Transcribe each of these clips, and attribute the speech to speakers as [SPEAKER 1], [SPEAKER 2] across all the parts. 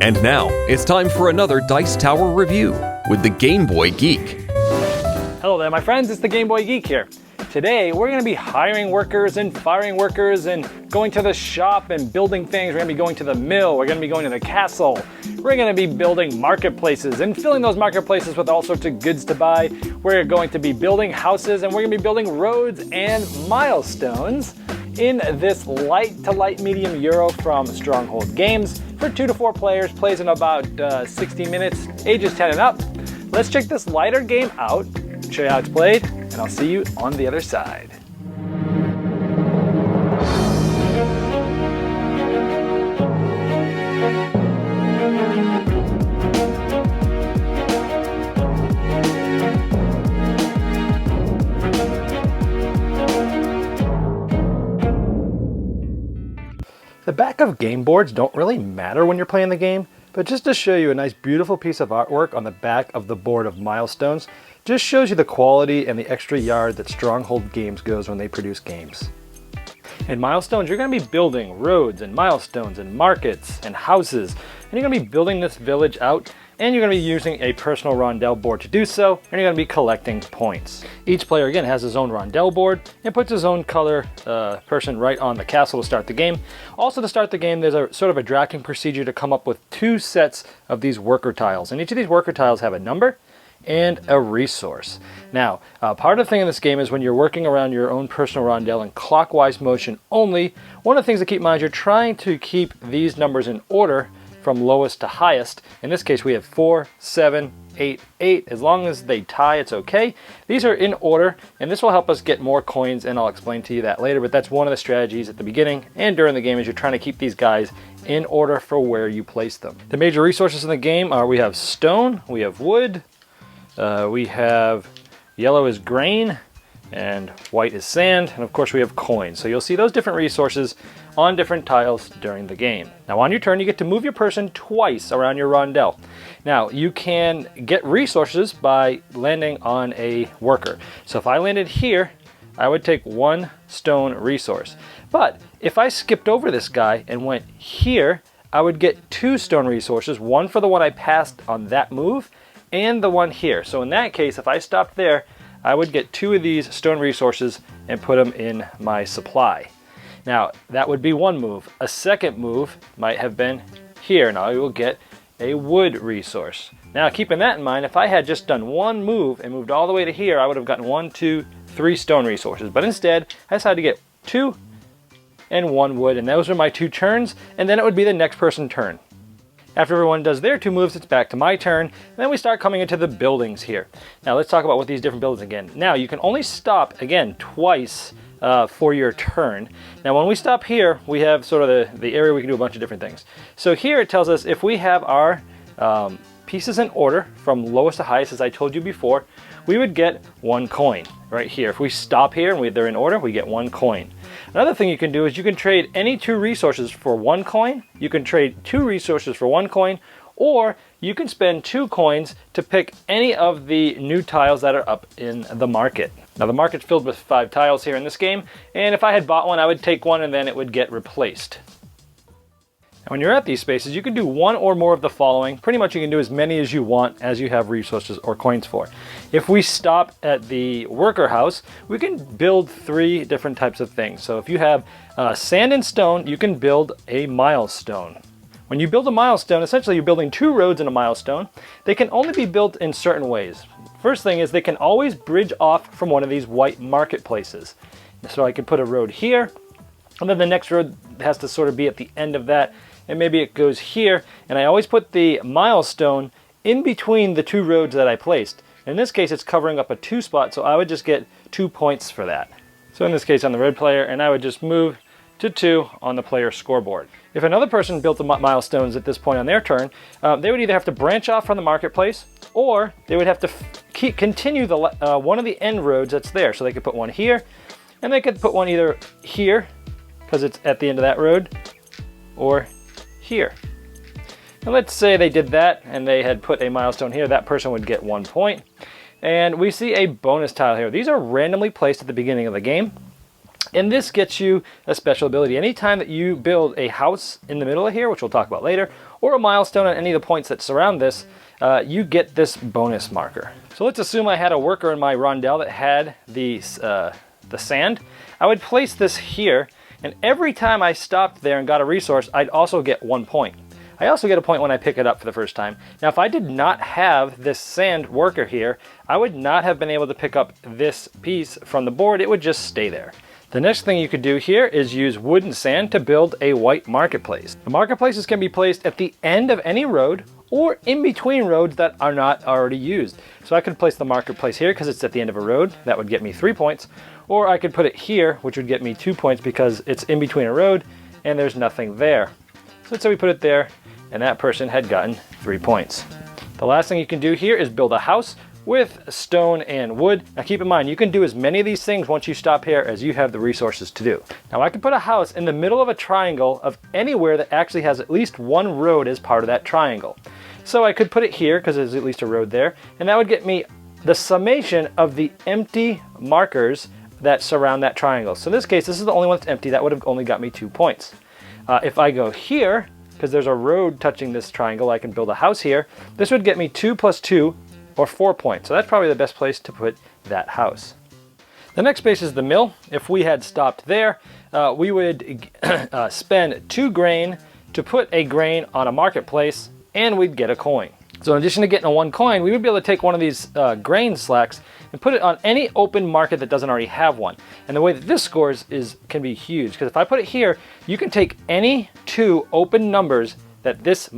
[SPEAKER 1] And now, it's time for another Dice Tower review with the Game Boy Geek.
[SPEAKER 2] Hello there, my friends. It's the Game Boy Geek here. Today, we're going to be hiring workers and firing workers and going to the shop and building things. We're going to be going to the mill. We're going to be going to the castle. We're going to be building marketplaces and filling those marketplaces with all sorts of goods to buy. We're going to be building houses, and we're going to be building roads and milestones in this light to light medium Euro from Stronghold Games for 2 to 4 players. Plays in about 60 minutes, ages 10 and up. Let's check this lighter game out, show you how it's played, and I'll see you on the other side. The back of game boards don't really matter when you're playing the game, but just to show you a nice beautiful piece of artwork on the back of the board of Milestones, just shows you the quality and the extra yard that Stronghold Games goes when they produce games. In Milestones, you're going to be building roads and milestones and markets and houses, and you're going to be building this village out, and you're going to be using a personal rondel board to do so, and you're going to be collecting points. Each player, again, has his own rondel board and puts his own color person right on the castle to start the game. Also, to start the game, there's a sort of a drafting procedure to come up with 2 sets of these worker tiles, and each of these worker tiles have a number and a resource. Now, part of the thing in this game is when you're working around your own personal rondel in clockwise motion only, one of the things to keep in mind is you're trying to keep these numbers in order from lowest to highest. In this case, we have 4, 7, 8, 8. As long as they tie, it's okay. These are in order, and this will help us get more coins, and I'll explain to you that later, but that's one of the strategies at the beginning and during the game is you're trying to keep these guys in order for where you place them. The major resources in the game are we have stone, we have wood, we have yellow is grain, and white is sand, and of course we have coins. So you'll see those different resources on different tiles during the game. Now on your turn, you get to move your person twice around your rondel. Now you can get resources by landing on a worker. So if I landed here, I would take 1 stone resource. But if I skipped over this guy and went here, I would get 2 stone resources, one for the one I passed on that move, and the one here. So in that case, if I stopped there, I would get 2 of these stone resources and put them in my supply. Now, that would be one move. A second move might have been here. Now I will get a wood resource. Now, keeping that in mind, if I had just done one move and moved all the way to here, I would have gotten 1, 2, 3 stone resources. But instead, I decided to get 2 and 1 wood, and those are my 2 turns, and then it would be the next person's turn. After everyone does their 2 moves, it's back to my turn, and then we start coming into the buildings here. Now let's talk about what these different buildings again. Now you can only stop, again, twice for your turn. Now when we stop here, we have sort of the area we can do a bunch of different things. So here it tells us if we have our pieces in order from lowest to highest, as I told you before, we would get 1 coin right here. If we stop here and they're in order, we get 1 coin. Another thing you can do is you can trade any 2 resources for 1 coin. You can trade 2 resources for 1 coin, or you can spend 2 coins to pick any of the new tiles that are up in the market. Now the market's filled with 5 tiles here in this game, and if I had bought one, I would take one and then it would get replaced. Now when you're at these spaces, you can do 1 or more of the following. Pretty much you can do as many as you want as you have resources or coins for. If we stop at the worker house, we can build 3 different types of things. So if you have sand and stone, you can build a milestone. When you build a milestone, essentially you're building 2 roads in a milestone. They can only be built in certain ways. First thing is they can always bridge off from one of these white marketplaces. So I could put a road here, and then the next road has to sort of be at the end of that, and maybe it goes here, and I always put the milestone in between the 2 roads that I placed. In this case, it's covering up a 2 spot, so I would just get 2 points for that. So in this case, I'm the red player, and I would just move to 2 on the player's scoreboard. If another person built the milestones at this point on their turn, they would either have to branch off from the marketplace, or they would have to continue the one of the end roads that's there. So they could put one here, and they could put one either here, because it's at the end of that road, or here. And let's say they did that, and they had put a milestone here. That person would get 1 point. And we see a bonus tile here. These are randomly placed at the beginning of the game. And this gets you a special ability. Anytime that you build a house in the middle of here, which we'll talk about later, or a milestone on any of the points that surround this, you get this bonus marker. So let's assume I had a worker in my rondel that had the sand. I would place this here, and every time I stopped there and got a resource, I'd also get 1 point. I also get a point when I pick it up for the first time. Now, if I did not have this sand worker here, I would not have been able to pick up this piece from the board. It would just stay there. The next thing you could do here is use wood and sand to build a white marketplace. The marketplaces can be placed at the end of any road or in between roads that are not already used. So I could place the marketplace here because it's at the end of a road. That would get me 3 points. Or I could put it here, which would get me 2 points because it's in between a road and there's nothing there. So let's say we put it there, and that person had gotten 3 points. The last thing you can do here is build a house with stone and wood. Now keep in mind, you can do as many of these things once you stop here as you have the resources to do. Now I could put a house in the middle of a triangle of anywhere that actually has at least one road as part of that triangle. So I could put it here because there's at least a road there, and that would get me the summation of the empty markers that surround that triangle. So in this case, this is the only one that's empty. That would have only got me 2 points. If I go here, because there's a road touching this triangle, I can build a house here. This would get me 2 plus 2, or 4 points. So that's probably the best place to put that house. The next space is the mill. If we had stopped there, we would spend 2 grain to put a grain on a marketplace, and we'd get a coin. So in addition to getting a 1 coin, we would be able to take one of these grain slacks and put it on any open market that doesn't already have one. And the way that this scores can be huge, because if I put it here, you can take any 2 open numbers that this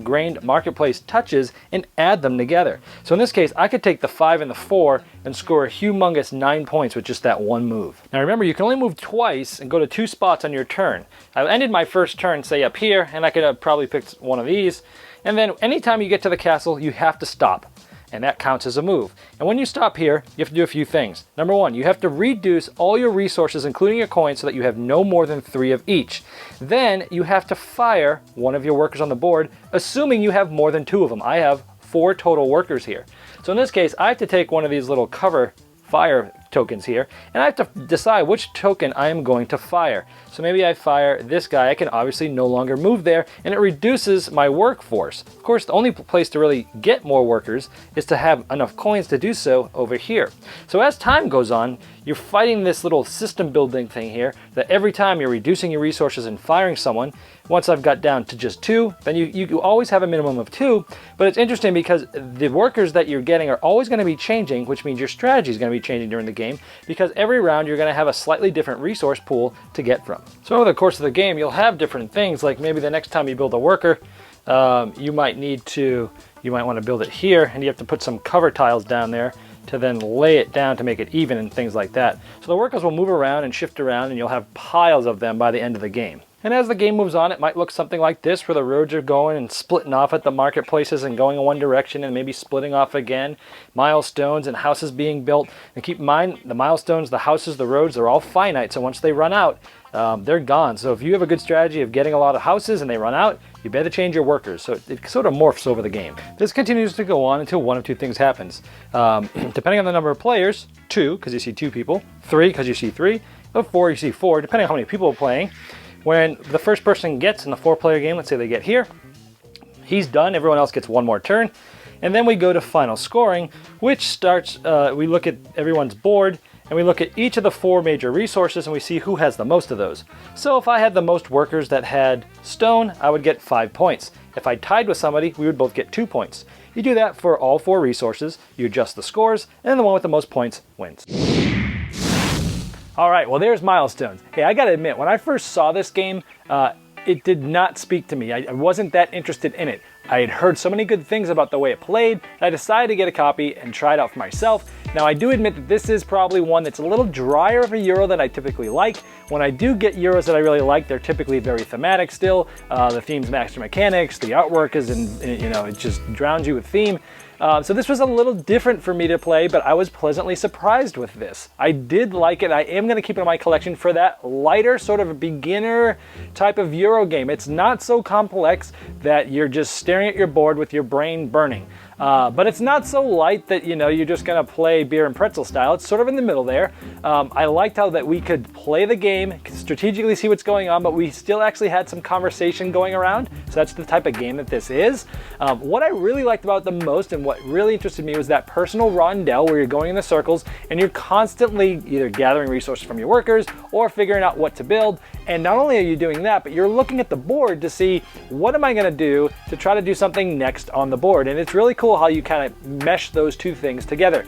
[SPEAKER 2] grained marketplace touches and add them together. So in this case, I could take the 5 and the 4 and score a humongous 9 points with just that one move. Now remember, you can only move twice and go to 2 spots on your turn. I ended my first turn, say up here, and I could have probably picked one of these. And then anytime you get to the castle, you have to stop. And that counts as a move. And when you stop here, you have to do a few things. Number 1, you have to reduce all your resources, including your coins, so that you have no more than 3 of each. Then you have to fire one of your workers on the board, assuming you have more than 2 of them. I have 4 total workers here. So in this case, I have to take one of these little cover fire tokens here, and I have to decide which token I am going to fire. So maybe I fire this guy. I can obviously no longer move there, and it reduces my workforce. Of course, the only place to really get more workers is to have enough coins to do so over here. So as time goes on, you're fighting this little system building thing here, that every time you're reducing your resources and firing someone. Once I've got down to just 2, then you always have a minimum of 2, but it's interesting because the workers that you're getting are always going to be changing, which means your strategy is going to be changing during the game, because every round you're going to have a slightly different resource pool to get from. So over the course of the game, you'll have different things, like maybe the next time you build a worker, you might want to build it here, and you have to put some cover tiles down there to then lay it down to make it even and things like that. So the workers will move around and shift around, and you'll have piles of them by the end of the game. And as the game moves on, it might look something like this, where the roads are going and splitting off at the marketplaces and going in one direction and maybe splitting off again. Milestones and houses being built. And keep in mind, the milestones, the houses, the roads, they're all finite. So once they run out, they're gone. So if you have a good strategy of getting a lot of houses and they run out, you better change your workers. So it sort of morphs over the game. This continues to go on until one of 2 things happens. Depending on the number of players, 2, because you see 2 people, 3, because you see 3, or 4, you see 4, depending on how many people are playing. When the first person gets in the 4-player game, let's say they get here, he's done, everyone else gets 1 more turn. And then we go to final scoring, which starts, we look at everyone's board, and we look at each of the 4 major resources, and we see who has the most of those. So if I had the most workers that had stone, I would get 5 points. If I tied with somebody, we would both get 2 points. You do that for all 4 resources, you adjust the scores, and the one with the most points wins. All right, well, there's Milestones. Hey, I gotta admit, when I first saw this game, it did not speak to me. I wasn't that interested in it. I had heard so many good things about the way it played, that I decided to get a copy and try it out for myself. Now, I do admit that this is probably one that's a little drier of a Euro than I typically like. When I do get Euros that I really like, they're typically very thematic still. The theme's master mechanics, the artwork is it just drowns you with theme. So this was a little different for me to play, but I was pleasantly surprised with this. I did like it. I am going to keep it in my collection for that lighter sort of a beginner type of Euro game. It's not so complex that you're just staring at your board with your brain burning. But it's not so light that, you're just going to play cafe beer and pretzel style. It's sort of in the middle there. I liked how that we could play the game, strategically see what's going on, but we still actually had some conversation going around. So that's the type of game that this is. What I really liked about it the most and what really interested me was that personal rondel where you're going in the circles and you're constantly either gathering resources from your workers or figuring out what to build. And not only are you doing that, but you're looking at the board to see what am I going to do to try to do something next on the board. And it's really cool how you kind of mesh those two things together.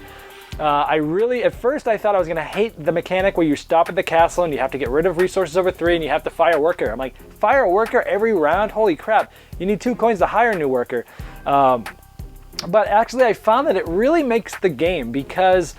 [SPEAKER 2] At first I thought I was going to hate the mechanic where you stop at the castle and you have to get rid of resources over 3 and you have to fire a worker. I'm like, fire a worker every round? Holy crap, you need 2 coins to hire a new worker. But actually I found that it really makes the game because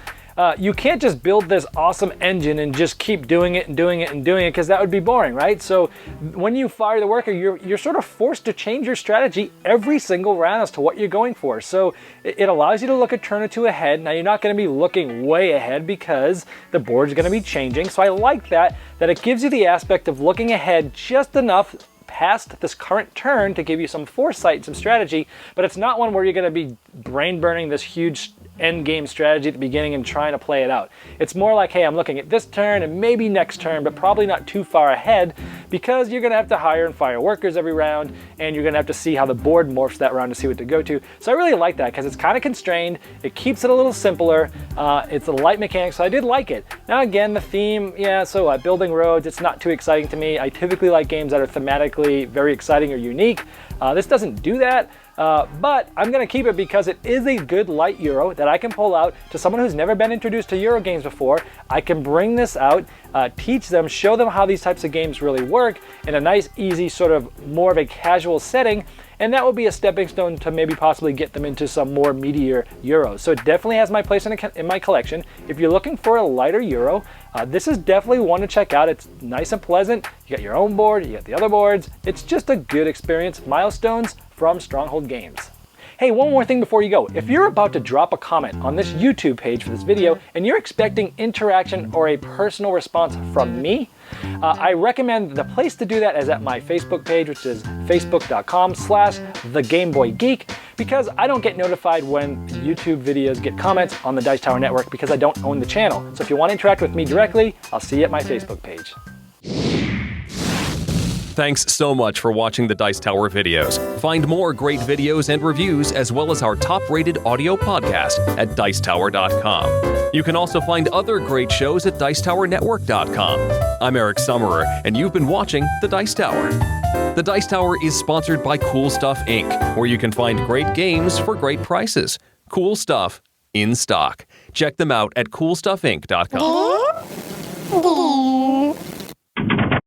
[SPEAKER 2] you can't just build this awesome engine and just keep doing it and doing it and doing it because that would be boring, right? So when you fire the worker, you're sort of forced to change your strategy every single round as to what you're going for. So it allows you to look a turn or 2 ahead. Now you're not going to be looking way ahead because the board's going to be changing. So I like that it gives you the aspect of looking ahead just enough past this current turn to give you some foresight and some strategy, but it's not one where you're going to be brain burning this huge end game strategy at the beginning and trying to play it out. It's more like, hey, I'm looking at this turn and maybe next turn, but probably not too far ahead because you're going to have to hire and fire workers every round and you're going to have to see how the board morphs that round to see what to go to. So I really like that because it's kind of constrained. It keeps it a little simpler. It's a light mechanic, so I did like it. Now again, the theme, building roads, it's not too exciting to me. I typically like games that are thematically very exciting or unique. This doesn't do that. But I'm going to keep it because it is a good light Euro that I can pull out to someone who's never been introduced to Euro games before. I can bring this out, teach them, show them how these types of games really work in a nice, easy, sort of more of a casual setting. And that will be a stepping stone to maybe possibly get them into some more meatier Euros. So it definitely has my place in my collection. If you're looking for a lighter Euro, this is definitely one to check out. It's nice and pleasant. You got your own board, you got the other boards. It's just a good experience. Milestones from Stronghold Games. Hey, one more thing before you go. If you're about to drop a comment on this YouTube page for this video and you're expecting interaction or a personal response from me, I recommend the place to do that is at my Facebook page, which is facebook.com/thegameboygeek, because I don't get notified when YouTube videos get comments on the Dice Tower Network because I don't own the channel. So if you want to interact with me directly, I'll see you at my Facebook page.
[SPEAKER 1] Thanks so much for watching the Dice Tower videos. Find more great videos and reviews as well as our top-rated audio podcast at Dicetower.com. You can also find other great shows at Dicetowernetwork.com. I'm Eric Summerer, and you've been watching The Dice Tower. The Dice Tower is sponsored by Cool Stuff Inc., where you can find great games for great prices. Cool stuff in stock. Check them out at CoolStuffInc.com.